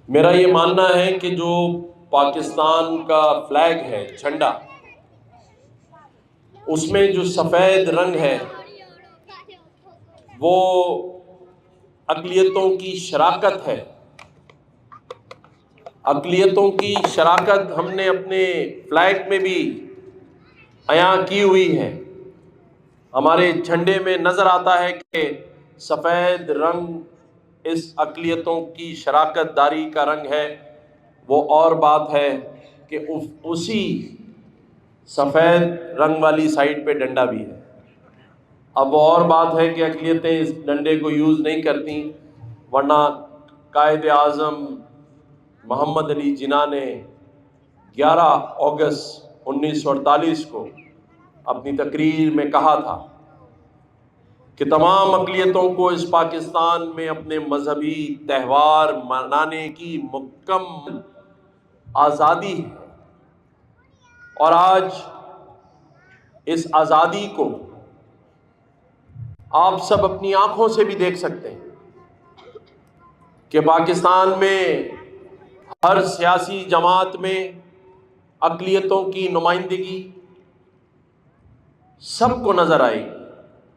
میرا یہ ماننا ہے کہ جو پاکستان کا فلیگ ہے، جھنڈا، اس میں جو سفید رنگ ہے وہ اقلیتوں کی شراکت ہے۔ اقلیتوں کی شراکت ہم نے اپنے فلیگ میں بھی عیاں کی ہوئی ہے۔ ہمارے جھنڈے میں نظر آتا ہے کہ سفید رنگ اس اقلیتوں کی شراکت داری کا رنگ ہے۔ وہ اور بات ہے کہ اسی سفید رنگ والی سائڈ پہ ڈنڈا بھی ہے۔ اب وہ اور بات ہے کہ اقلیتیں اس ڈنڈے کو یوز نہیں کرتی، ورنہ قائد اعظم محمد علی جناح نے 11 اگست 1948 کو اپنی تقریر میں کہا تھا کہ تمام اقلیتوں کو اس پاکستان میں اپنے مذہبی تہوار منانے کی مکمل آزادی ہے، اور آج اس آزادی کو آپ سب اپنی آنکھوں سے بھی دیکھ سکتے ہیں کہ پاکستان میں ہر سیاسی جماعت میں اقلیتوں کی نمائندگی سب کو نظر آئے گی۔